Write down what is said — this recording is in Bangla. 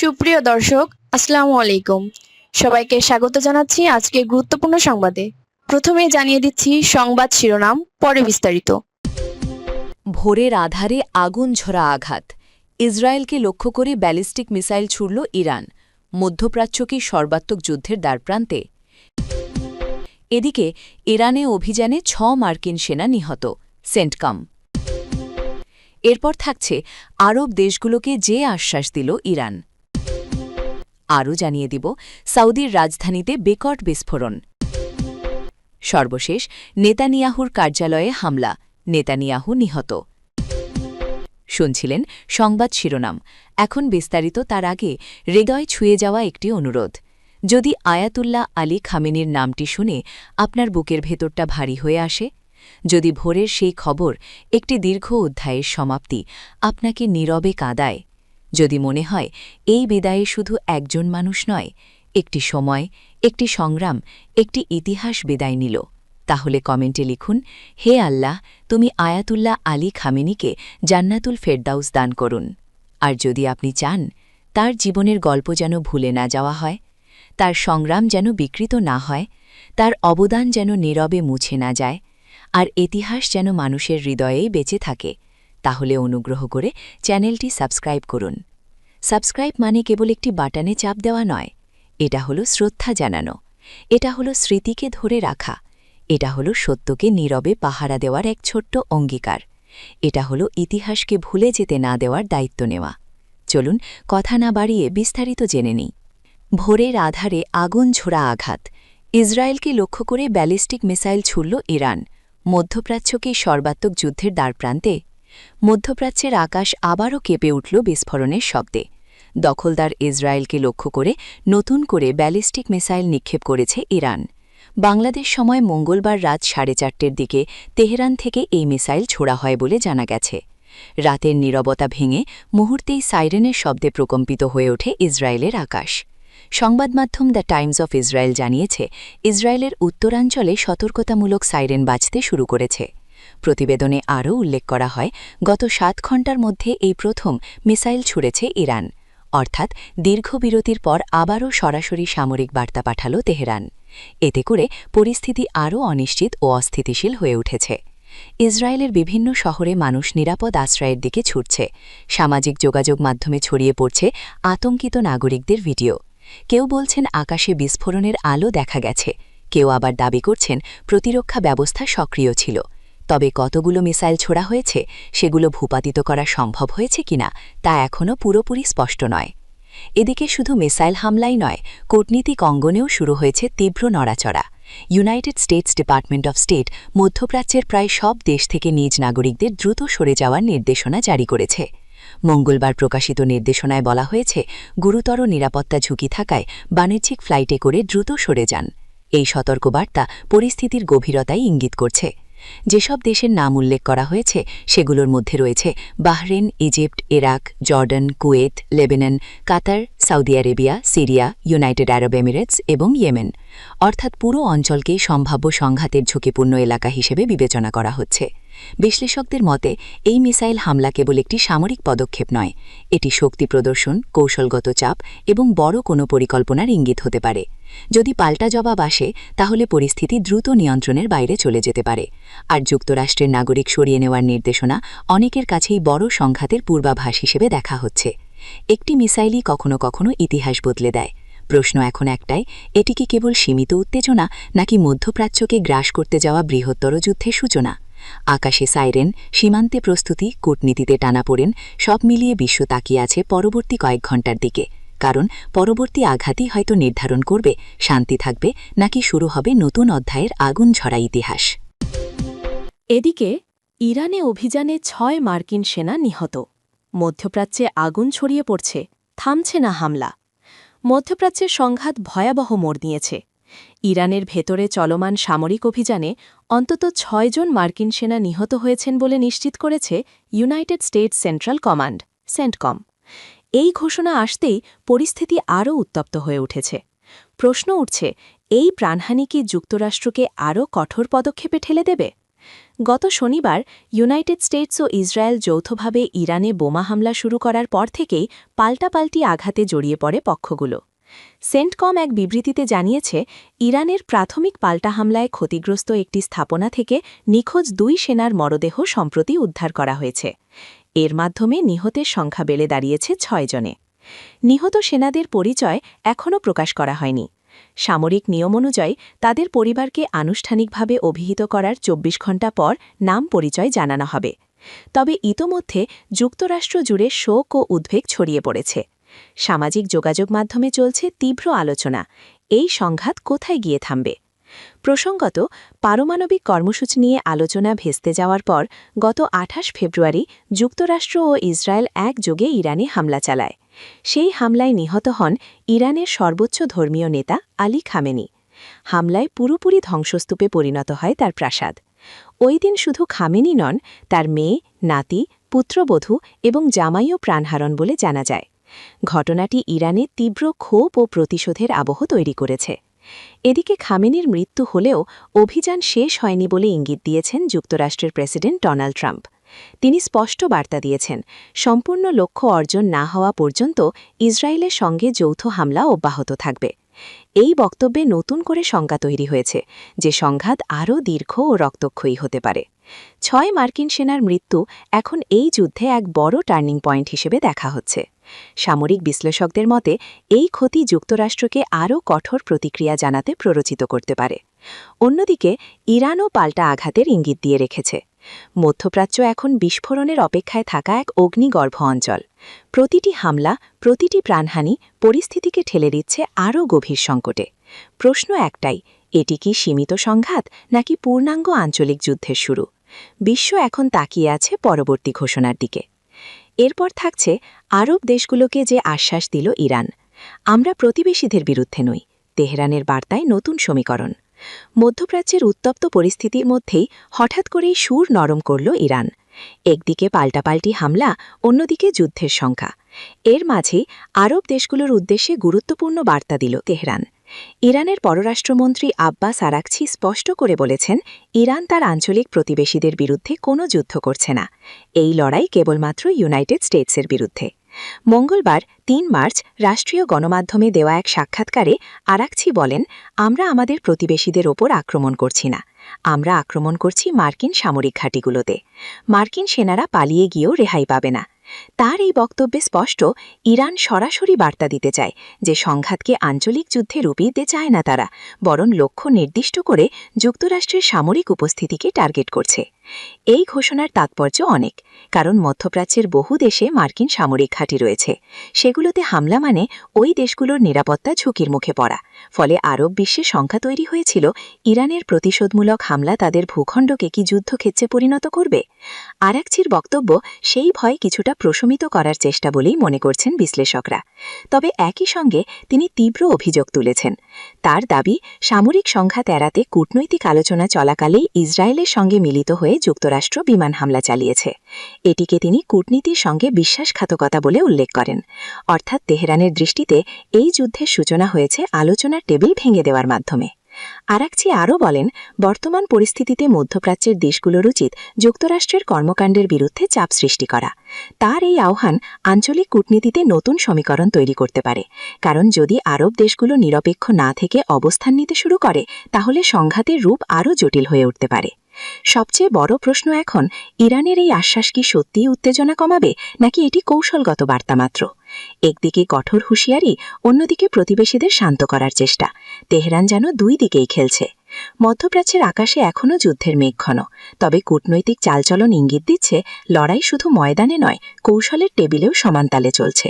সুপ্রিয় দর্শক, আসসালামু আলাইকুম। সবাইকে স্বাগত জানাচ্ছি আজকে গুরুত্বপূর্ণ সংবাদে। প্রথমে জানিয়ে দিচ্ছি সংবাদ শিরোনাম, পরে বিস্তারিত। ভোরের আধারে আগুন ঝরা আঘাত, ইসরায়েলকে লক্ষ্য করে ব্যালিস্টিক মিসাইল ছুড়ল ইরান, মধ্যপ্রাচ্যকে সর্বাত্মক যুদ্ধের দ্বারপ্রান্তে। এদিকে ইরানে অভিযানে ৬ মার্কিন সেনা নিহত, সেন্টকম। এরপর থাকছে আরব দেশগুলোকে যে আশ্বাস দিল ইরান। আরও জানিয়ে দিব সৌদির রাজধানীতে বিকট বিস্ফোরণ। সর্বশেষ নেতানিয়াহুর কার্যালয়ে হামলা, নেতানিয়াহু নিহত। শুনছিলেন সংবাদ শিরোনাম। এখন বিস্তারিত। তার আগে হৃদয় ছুঁয়ে যাওয়া একটি অনুরোধ। যদি আয়াতুল্লাহ আলী খামেনির নামটি শুনে আপনার বুকের ভেতরটা ভারী হয়ে আসে, যদি ভোরের সেই খবর একটি দীর্ঘ অধ্যায়ের সমাপ্তি আপনাকে নীরবে কাঁদায়, যদি মনে হয় এই বিদায়ে শুধু একজন মানুষ নয়, একটি সময়, একটি সংগ্রাম, একটি ইতিহাস বিদায় নিল, তাহলে কমেন্টে লিখুন, হে আল্লাহ, তুমি আয়াতুল্লাহ আলী খামেনিকে জান্নাতুল ফেরদাউস দান করুন। আর যদি আপনি চান তার জীবনের গল্প যেন ভুলে না যাওয়া হয়, তার সংগ্রাম যেন বিকৃত না হয়, তার অবদান যেন নীরবে মুছে না যায়, আর ইতিহাস যেন মানুষের হৃদয়েই বেঁচে থাকে, তাহলে অনুগ্রহ করে চ্যানেলটি সাবস্ক্রাইব করুন। সাবস্ক্রাইব মানে কেবল একটি বাটনে চাপ দেওয়া নয়, এটা হলো শ্রদ্ধা জানানো, এটা হলো স্মৃতিকে ধরে রাখা, এটা হলো সত্যকে নীরবে পাহারা দেওয়ার এক ছোট্ট অঙ্গীকার, এটা হলো ইতিহাসকে ভুলে যেতে না দেওয়ার দায়িত্ব নেওয়া। চলুন কথা না বাড়িয়ে বিস্তারিত জেনে নিই। ভোরের আধারে আগুন ঝোড়া আঘাত, ইসরায়েলকে লক্ষ্য করে ব্যালিস্টিক মিসাইল ছুড়ল ইরান, মধ্যপ্রাচ্যকে সর্বাত্মক যুদ্ধের দ্বারপ্রান্তে। মধ্যপ্রাচ্যের আকাশ আবারও কেঁপে উঠল বিস্ফোরণের শব্দে। দখলদার ইসরায়েলকে লক্ষ্য করে নতুন করে ব্যালিস্টিক মিসাইল নিক্ষেপ করেছে ইরান। বাংলাদেশ সময় মঙ্গলবার রাত 4:30টার দিকে তেহরান থেকে এই মিসাইল ছোড়া হয় বলে জানা গেছে। রাতের নীরবতা ভেঙে মুহূর্তেই সাইরেনের শব্দে প্রকম্পিত হয়ে ওঠে ইসরায়েলের আকাশ। সংবাদমাধ্যম দ্য টাইমস অফ ইসরায়েল জানিয়েছে, ইসরায়েলের উত্তরাঞ্চলে সতর্কতামূলক সাইরেন বাজতে শুরু করেছে। প্রতিবেদনে আরও উল্লেখ করা হয়, গত 7 ঘণ্টার মধ্যে এই প্রথম মিসাইল ছুড়েছে ইরান, অর্থাৎ দীর্ঘ বিরতির পর আবারও সরাসরি সামরিক বার্তা পাঠাল তেহরান। এতে করে পরিস্থিতি আরও অনিশ্চিত ও অস্থিতিশীল হয়ে উঠেছে। ইসরায়েলের বিভিন্ন শহরে মানুষ নিরাপদ আশ্রয়ের দিকে ছুটছে। সামাজিক যোগাযোগ মাধ্যমে ছড়িয়ে পড়ছে আতঙ্কিত নাগরিকদের ভিডিও। কেউ বলছেন আকাশে বিস্ফোরণের আলো দেখা গেছে, কেউ আবার দাবি করছেন প্রতিরক্ষা ব্যবস্থা সক্রিয় ছিল। তবে কতগুলো মিসাইল ছোড়া হয়েছে, সেগুলো ভূপাতিত করা সম্ভব হয়েছে কিনা তা এখনও পুরোপুরি স্পষ্ট নয়। এদিকে শুধু মিসাইল হামলাই নয়, কূটনীতিক অঙ্গনেও শুরু হয়েছে তীব্র নড়াচড়া। United states department of state মধ্যপ্রাচ্যের প্রায় সব দেশ থেকে নিজ নাগরিকদের দ্রুত সরে যাওয়ার নির্দেশনা জারি করেছে। মঙ্গলবার প্রকাশিত নির্দেশনায় বলা হয়েছে, গুরুতর নিরাপত্তা ঝুঁকি থাকায় বাণিজ্যিক ফ্লাইটে করে দ্রুত সরে যান। এই সতর্কবার্তা পরিস্থিতির গভীরতাই ইঙ্গিত করছে। যেসব দেশের নাম উল্লেখ করা হয়েছে সেগুলোর মধ্যে রয়েছে Bahrain, Egypt, Iraq, Jordan, Kuwait, Lebanon, Qatar, Saudi Arabia, Syria, United Arab Emirates এবং ইয়েমেন। অর্থাৎ পুরো অঞ্চলকে সম্ভাব্য সংঘাতের ঝুঁকিপূর্ণ এলাকা হিসেবে বিবেচনা করা হচ্ছে। বিশ্লেষকদের মতে, এই মিসাইল হামলা কেবল একটি সামরিক পদক্ষেপ নয়, এটি শক্তি প্রদর্শন, কৌশলগত চাপ এবং বড় কোনো পরিকল্পনার ইঙ্গিত হতে পারে। যদি পাল্টা জবাব আসে, তাহলে পরিস্থিতি দ্রুত নিয়ন্ত্রণের বাইরে চলে যেতে পারে। আর যুক্তরাষ্ট্রের নাগরিক সরিয়ে নেওয়ার নির্দেশনা অনেকের কাছেই বড় সংঘাতের পূর্বাভাস হিসেবে দেখা হচ্ছে। একটি মিসাইলই কখনো কখনো ইতিহাস বদলে দেয়। প্রশ্ন এখন একটাই, এটি কি কেবল সীমিত উত্তেজনা, নাকি মধ্যপ্রাচ্যকে গ্রাস করতে যাওয়া বৃহত্তর যুদ্ধের সূচনা? আকাশে সাইরেন, সীমান্তে প্রস্তুতি, কূটনীতিতে টানাপোড়েন, সব মিলিয়ে বিশ্ব তাকিয়ে আছে পরবর্তী কয়েক ঘণ্টার দিকে। কারণ পরবর্তী আঘাতই হয়তো নির্ধারণ করবে শান্তি থাকবে নাকি শুরু হবে নতুন অধ্যায়ের আগুন ঝরা ইতিহাস। এদিকে ইরানে অভিযানে 6 মার্কিন সেনা নিহত, মধ্যপ্রাচ্যে আগুন ছড়িয়ে পড়ছে, থামছে না হামলা। মধ্যপ্রাচ্যের সংঘাত ভয়াবহ মোড় নিয়েছে। ইরানের ভেতরে চলমান সামরিক অভিযানে অন্তত 6 জন মার্কিন সেনা নিহত হয়েছেন বলে নিশ্চিত করেছে United states central command, CENTCOM. এই ঘোষণা আসতেই পরিস্থিতি আরও উত্তপ্ত হয়ে উঠেছে। প্রশ্ন উঠছে, এই প্রাণহানি কি যুক্তরাষ্ট্রকে আরও কঠোর পদক্ষেপে ঠেলে দেবে? গত শনিবার ইউনাইটেড স্টেটস ও ইসরায়েল যৌথভাবে ইরানে বোমা হামলা শুরু করার পর থেকেই পাল্টাপাল্টি আঘাতে জড়িয়ে পড়ে পক্ষগুলো। সেন্টকম এক বিবৃতিতে জানিয়েছে, ইরানের প্রাথমিক পাল্টা হামলায় ক্ষতিগ্রস্ত একটি স্থাপনা থেকে নিখোঁজ 2 সেনার মরদেহ সম্প্রতি উদ্ধার করা হয়েছে। এর মাধ্যমে নিহতের সংখ্যা বেড়ে দাঁড়িয়েছে 6 জনে। নিহত সেনাদের পরিচয় এখনও প্রকাশ করা হয়নি। সামরিক নিয়ম অনুযায়ী তাদের পরিবারকে আনুষ্ঠানিকভাবে অভিহিত করার 24 ঘণ্টা পর নাম পরিচয় জানানো হবে। তবে ইতোমধ্যে যুক্তরাষ্ট্র জুড়ে শোক ও উদ্বেগ ছড়িয়ে পড়েছে। সামাজিক যোগাযোগ মাধ্যমে চলছে তীব্র আলোচনা, এই সংঘাত কোথায় গিয়ে থামবে। প্রসঙ্গত, পারমাণবিক কর্মসূচি নিয়ে আলোচনা ভেস্তে যাওয়ার পর গত 28 ফেব্রুয়ারি যুক্তরাষ্ট্র ও ইসরায়েল একযোগে ইরানে হামলা চালায়। সেই হামলায় নিহত হন ইরানের সর্বোচ্চ ধর্মীয় নেতা আলী খামেনি। হামলায় পুরোপুরি ধ্বংসস্তূপে পরিণত হয় তার প্রাসাদ। ওই দিন শুধু খামেনি নন, তার মেয়ে, নাতি, পুত্রবধূ এবং জামাইও প্রাণহারণ বলে জানা যায়। ঘটনাটি ইরানে তীব্র ক্ষোভ ও প্রতিশোধের আবহ তৈরি করেছে। এদিকে খামেনির মৃত্যু হলেও অভিযান শেষ হয়নি বলে ইঙ্গিত দিয়েছেন যুক্তরাষ্ট্রের প্রেসিডেন্ট ডোনাল্ড ট্রাম্প। তিনি স্পষ্ট বার্তা দিয়েছেন, সম্পূর্ণ লক্ষ্য অর্জন না হওয়া পর্যন্ত ইসরায়েলের সঙ্গে যৌথ হামলা অব্যাহত থাকবে। এই বক্তব্যে নতুন করে শঙ্কা তৈরি হয়েছে যে সংঘাত আরও দীর্ঘ ও রক্তক্ষয়ী হতে পারে। 6 মার্কিন সেনার মৃত্যু এখন এই যুদ্ধে এক বড় টার্নিং পয়েন্ট হিসেবে দেখা হচ্ছে। সামরিক বিশ্লেষকদের মতে এই ক্ষতি যুক্তরাষ্ট্রকে আরও কঠোর প্রতিক্রিয়া জানাতে প্ররোচিত করতে পারে। অন্যদিকে ইরানও পাল্টা আঘাতের ইঙ্গিত দিয়ে রেখেছে। মধ্যপ্রাচ্য এখন বিস্ফোরণের অপেক্ষায় থাকা এক অগ্নিগর্ভ অঞ্চল। প্রতিটি হামলা, প্রতিটি প্রাণহানি পরিস্থিতিকে ঠেলে দিচ্ছে আরও গভীর সংকটে। প্রশ্ন একটাই, এটি কি সীমিত সংঘাত নাকি পূর্ণাঙ্গ আঞ্চলিক যুদ্ধের শুরু? বিশ্ব এখন তাকিয়ে আছে পরবর্তী ঘোষণার দিকে। এরপর থাকছে আরব দেশগুলোকে যে আশ্বাস দিল ইরান, আমরা প্রতিবেশীদের বিরুদ্ধে নই। তেহরানের বার্তায় নতুন সমীকরণ। মধ্যপ্রাচ্যের উত্তপ্ত পরিস্থিতির মধ্যেই হঠাৎ করেই সুর নরম করল ইরান। একদিকে পাল্টাপাল্টি হামলা, অন্যদিকে যুদ্ধের শঙ্কা। এর মাঝেই আরব দেশগুলোর উদ্দেশ্যে গুরুত্বপূর্ণ বার্তা দিল তেহরান। ইরানের পররাষ্ট্রমন্ত্রী আব্বাস আরাকচি স্পষ্ট করে বলেছেন, ইরান তার আঞ্চলিক প্রতিবেশীদের বিরুদ্ধে কোনো যুদ্ধ করছে না। এই লড়াই কেবলমাত্র ইউনাইটেড স্টেটসের বিরুদ্ধে। মঙ্গলবার 3 মার্চ রাষ্ট্রীয় গণমাধ্যমে দেওয়া এক সাক্ষাৎকারে আরাকচি বলেন, আমরা আমাদের প্রতিবেশীদের ওপর আক্রমণ করছি না, আমরা আক্রমণ করছি মার্কিন সামরিক ঘাঁটিগুলোতে। মার্কিন সেনারা পালিয়ে গিয়েও রেহাই পাবে না। তার এই বক্তব্যে স্পষ্ট, ইরান সরাসরি বার্তা দিতে চায় যে সংঘাতকে আঞ্চলিক যুদ্ধে রূপ দিতে চায় না তারা, বরং লক্ষ্য নির্দিষ্ট করে যুক্তরাষ্ট্রের সামরিক উপস্থিতিকে টার্গেট করছে। এই ঘোষণার তাৎপর্য অনেক, কারণ মধ্যপ্রাচ্যের বহু দেশে মার্কিন সামরিক ঘাঁটি রয়েছে। সেগুলোতে হামলা মানে ওই দেশগুলোর নিরাপত্তা ঝুঁকির মুখে পড়া। ফলে আরব বিশ্বে শঙ্কা তৈরি হয়েছিল, ইরানের প্রতিশোধমূলক হামলা তাদের ভূখণ্ডকে কি যুদ্ধক্ষেত্রে পরিণত করবে। আরাকচির বক্তব্য সেই ভয় কিছুটা প্রশমিত করার চেষ্টা বলেই মনে করছেন বিশ্লেষকরা। তবে একই সঙ্গে তিনি তীব্র অভিযোগ তুলেছেন। তার দাবি, সামরিক সংঘাত এড়াতে কূটনৈতিক আলোচনা চলাকালেই ইসরায়েলের সঙ্গে মিলিত হয়ে যুক্তরাষ্ট্র বিমান হামলা চালিয়েছে। এটিকে তিনি কূটনীতির সঙ্গে বিশ্বাসঘাতকতা বলে উল্লেখ করেন। অর্থাৎ তেহরানের দৃষ্টিতে এই যুদ্ধের সূচনা হয়েছে আলোচনার টেবিল ভেঙে দেওয়ার মাধ্যমে। আরাকচি আরও বলেন, বর্তমান পরিস্থিতিতে মধ্যপ্রাচ্যের দেশগুলোর উচিত যুক্তরাষ্ট্রের কর্মকাণ্ডের বিরুদ্ধে চাপ সৃষ্টি করা। তার এই আহ্বান আঞ্চলিক কূটনীতিতে নতুন সমীকরণ তৈরি করতে পারে, কারণ যদি আরব দেশগুলো নিরপেক্ষ না থেকে অবস্থান নিতে শুরু করে, তাহলে সংঘাতের রূপ আরও জটিল হয়ে উঠতে পারে। সবচেয়ে বড় প্রশ্ন এখন, ইরানের এই আশ্বাস কি সত্যিই উত্তেজনা কমাবে নাকি এটি কৌশলগত বার্তা মাত্র? একদিকে কঠোর হুঁশিয়ারি, অন্যদিকে প্রতিবেশীদের শান্ত করার চেষ্টা। তেহরান যেন দুই দিকেই খেলছে। মধ্যপ্রাচ্যের আকাশে এখনও যুদ্ধের মেঘঘন, তবে কূটনৈতিক চালচলন ইঙ্গিত দিচ্ছে লড়াই শুধু ময়দানে নয়, কৌশলের টেবিলেও সমানতালে চলছে।